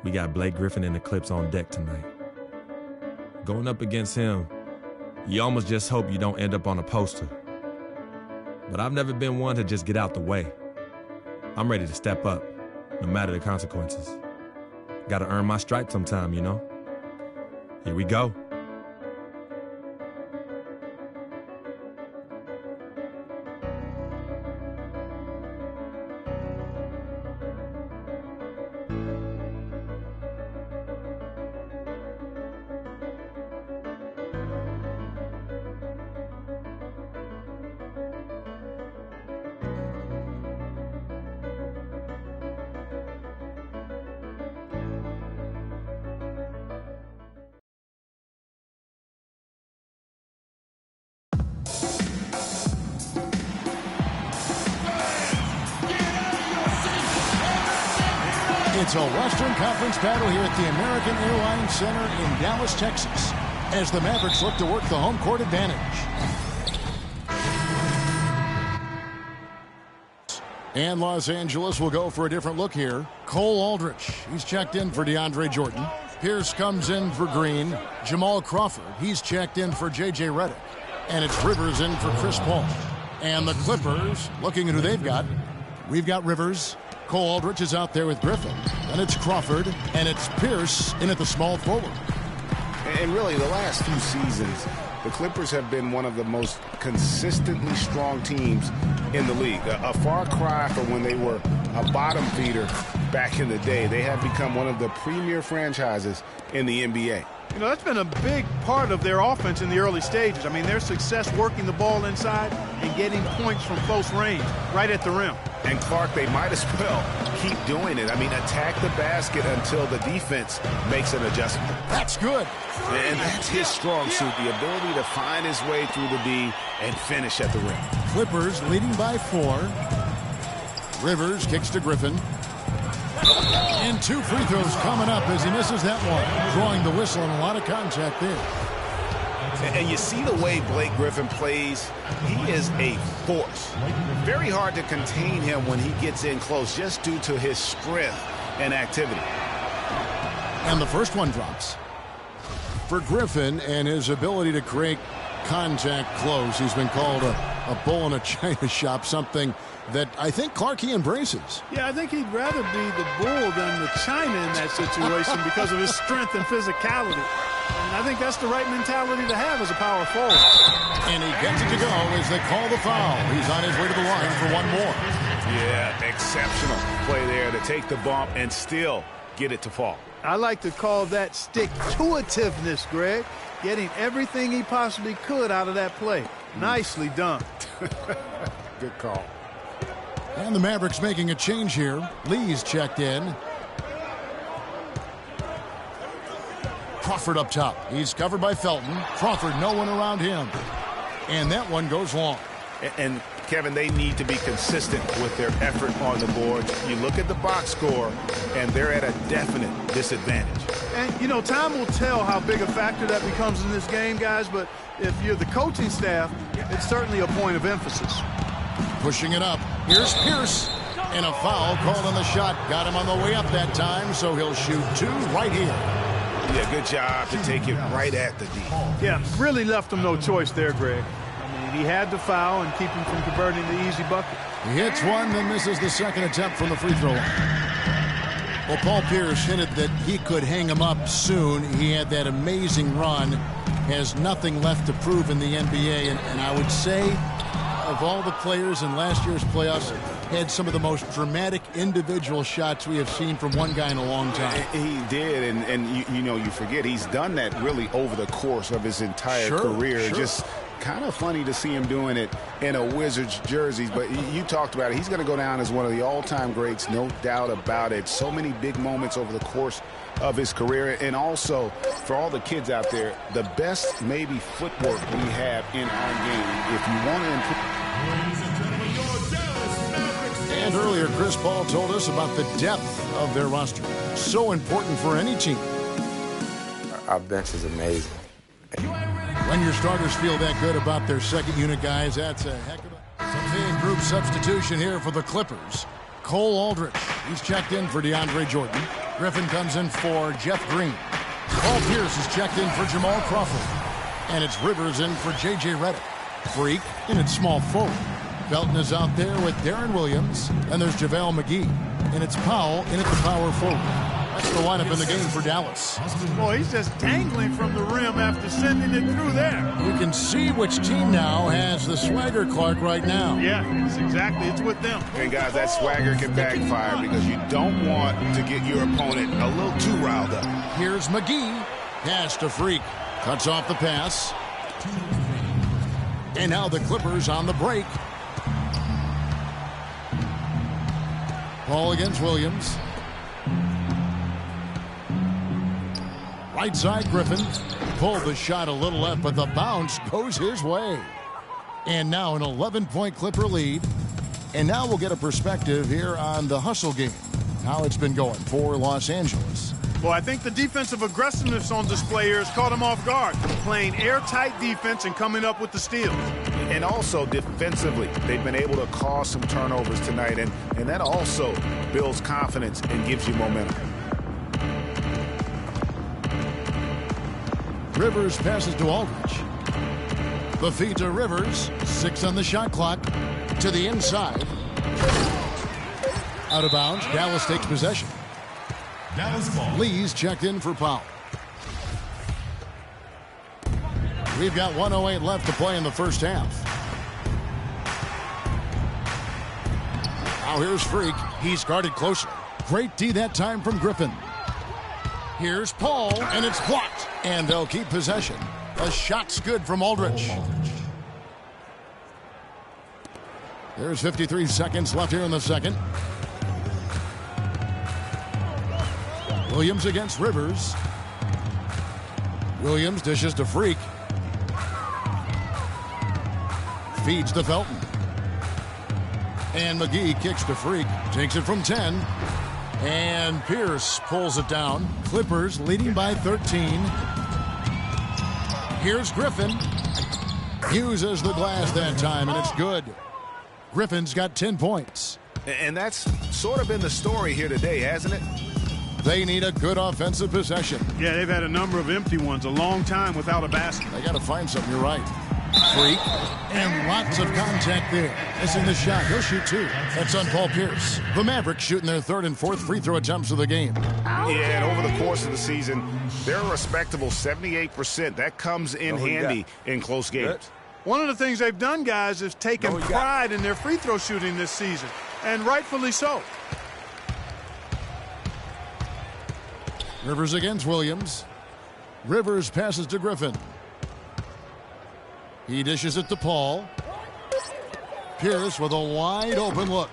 We got Blake Griffin and the Clips on deck tonight. Going up against him, you almost just hope you don't end up on a poster. But I've never been one to just get out the way. I'm ready to step up, no matter the consequences. Gotta earn my stripes sometime, you know? Here we go. It's a Western Conference battle here at the American Airlines Center in Dallas, Texas, as the Mavericks look to work the home court advantage. And Los Angeles will go for a different look here. Cole Aldrich, he's checked in for DeAndre Jordan. Pierce comes in for Green. Jamal Crawford, he's checked in for J.J. Redick. And it's Rivers in for Chris Paul. And the Clippers, looking at who they've got. We've got Rivers. Cole Aldrich is out there with Griffin. And it's Crawford. And it's Pierce in at the small forward. And really, the last few seasons, the Clippers have been one of the most consistently strong teams in the league. A far cry from when they were a bottom feeder back in the day. They have become one of the premier franchises in the NBA. You know, that's been a big part of their offense in the early stages. I mean, their success working the ball inside and getting points from close range, right at the rim. And Clark, they might as well keep doing it. I mean, attack the basket until the defense makes an adjustment. That's good. And that's his strong suit, the ability to find his way through the D and finish at the rim. Clippers leading by 4. Rivers kicks to Griffin. And 2 free throws coming up as he misses that one. Drawing the whistle and a lot of contact there. And you see the way Blake Griffin plays. He is a force. Very hard to contain him when he gets in close just due to his strength and activity. And the first one drops. For Griffin and his ability to create contact close, he's been called a bull in a china shop, something that I think Clark, he embraces. Yeah, I think he'd rather be the bull than the china in that situation because of his strength and physicality. And I think that's the right mentality to have as a power forward. And he gets it to go as they call the foul. He's on his way to the line for one more. Yeah, exceptional play there to take the bump and still get it to fall. I like to call that stick-to-itiveness, Greg. Getting everything he possibly could out of that play. Nicely done. Good call. And the Mavericks making a change here. Lee's checked in. Crawford up top. He's covered by Felton. Crawford, no one around him. And that one goes long. And Kevin, they need to be consistent with their effort on the board. You look at the box score, and they're at a definite disadvantage. And, you know, time will tell how big a factor that becomes in this game, guys, but if you're the coaching staff, it's certainly a point of emphasis. Pushing it up. Here's Pierce. And a foul called on the shot. Got him on the way up that time, so he'll shoot 2 right here. Yeah, good job to take it right at the D. Yeah, really left him no choice there, Greg. I mean, he had to foul and keep him from converting the easy bucket. He hits one, then misses the second attempt from the free throw line. Well, Paul Pierce hinted that he could hang him up soon. He had that amazing run. Has nothing left to prove in the NBA, and I would say of all the players in last year's playoffs, had some of the most dramatic individual shots we have seen from one guy in a long time. He did, and you know, you forget he's done that really over the course of his entire career. Sure. Just kind of funny to see him doing it in a Wizards jersey, but you talked about it. He's going to go down as one of the all-time greats, no doubt about it. So many big moments over the course of his career, and also for all the kids out there, the best maybe footwork we have in our game. If you want to improve. And earlier, Chris Paul told us about the depth of their roster. So important for any team. Our bench is amazing. When your starters feel that good about their second unit guys, that's a heck of a big group substitution here for the Clippers. Cole Aldrich, he's checked in for DeAndre Jordan. Griffin comes in for Jeff Green. Paul Pierce is checked in for Jamal Crawford. And it's Rivers in for J.J. Redick. Freak in its small forward. Felton is out there with Darren Williams. And there's JaVale McGee. And it's Powell in at the power forward. That's the lineup in the game for Dallas. Boy, he's just dangling from the rim after sending it through there. You can see which team now has the swagger, Clark, right now. Yeah, it's with them. And, guys, that swagger can backfire because you don't want to get your opponent a little too riled up. Here's McGee. Pass to Freak. Cuts off the pass. And now the Clippers on the break. Paul against Williams. Right side, Griffin. Pulled the shot a little left, but the bounce goes his way. And now an 11-point Clipper lead. And now we'll get a perspective here on the hustle game. How it's been going for Los Angeles. Well, I think the defensive aggressiveness on display here has caught him off guard. Playing airtight defense and coming up with the steals. And also defensively, they've been able to cause some turnovers tonight. And that also builds confidence and gives you momentum. Rivers passes to Aldridge. The feed to Rivers. 6 on the shot clock. To the inside. Out of bounds. Dallas takes possession. Dallas ball. Lee's checked in for Powell. We've got 1:08 left to play in the first half. Now here's Freak. He's guarded closely. Great D that time from Griffin. Here's Paul, and it's blocked. And they'll keep possession. The shot's good from Aldridge. There's 53 seconds left here in the second. Williams against Rivers. Williams dishes to Freak. Feeds to Felton. And McGee kicks to Freak. Takes it from 10. And Pierce pulls it down. Clippers leading by 13. Here's Griffin. Uses the glass that time, and it's good. Griffin's got 10 points. And that's sort of been the story here today, hasn't it? They need a good offensive possession. Yeah, they've had a number of empty ones, a long time without a basket. They got to find something, you're right. Freak. And lots of contact there. Missing the shot. He'll shoot 2. That's on Paul Pierce. The Mavericks shooting their 3rd and 4th free throw attempts of the game. Yeah, and over the course of the season, they're a respectable 78%. That comes in handy in close games. One of the things they've done, guys, is taken pride in their free throw shooting this season, and rightfully so. Rivers against Williams. Rivers passes to Griffin. He dishes it to Paul. Pierce with a wide open look.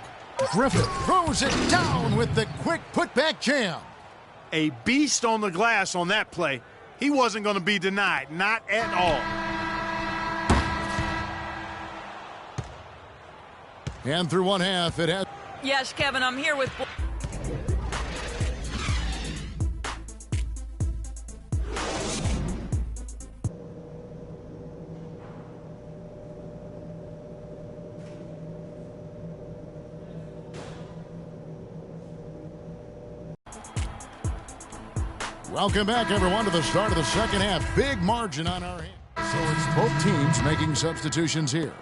Griffin throws it down with the quick putback jam. A beast on the glass on that play. He wasn't going to be denied, not at all. And through one half, it has. Yes, Kevin, I'm here with. Welcome back, everyone, to the start of the second half. Big margin on our hands. So it's both teams making substitutions here.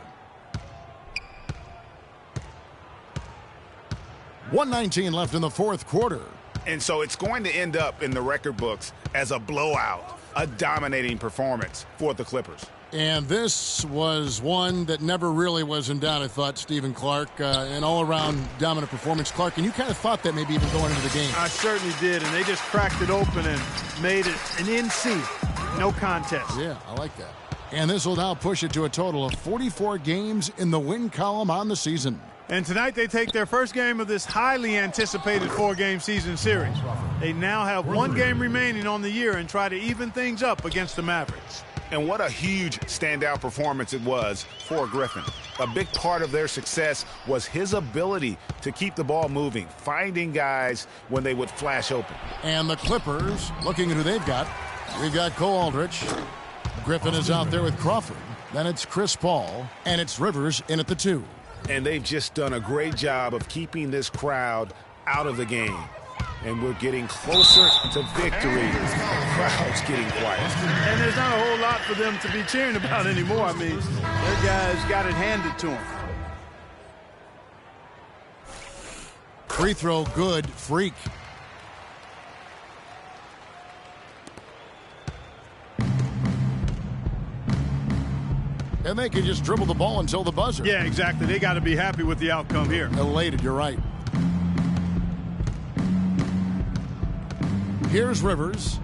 1:19 left in the 4th quarter. And so it's going to end up in the record books as a blowout, a dominating performance for the Clippers. And this was one that never really was in doubt, I thought, Stephen Clark. An all-around dominant performance. Clark, and you kind of thought that maybe even going into the game. I certainly did, and they just cracked it open and made it an NC. No contest. Yeah, I like that. And this will now push it to a total of 44 games in the win column on the season. And tonight they take their first game of this highly anticipated 4-game season series. They now have 1 game remaining on the year and try to even things up against the Mavericks. And what a huge standout performance it was for Griffin. A big part of their success was his ability to keep the ball moving, finding guys when they would flash open. And the Clippers, looking at who they've got. We've got Cole Aldrich. Griffin is out there with Crawford. Then it's Chris Paul, and it's Rivers in at the 2. And they've just done a great job of keeping this crowd out of the game. And we're getting closer to victory. The crowd's getting quiet. And there's not a whole lot for them to be cheering about anymore. I mean, their guys got it handed to them. Free throw good. Freak. And they can just dribble the ball until the buzzer. Yeah, exactly. They got to be happy with the outcome here. Elated, you're right. Here's Rivers.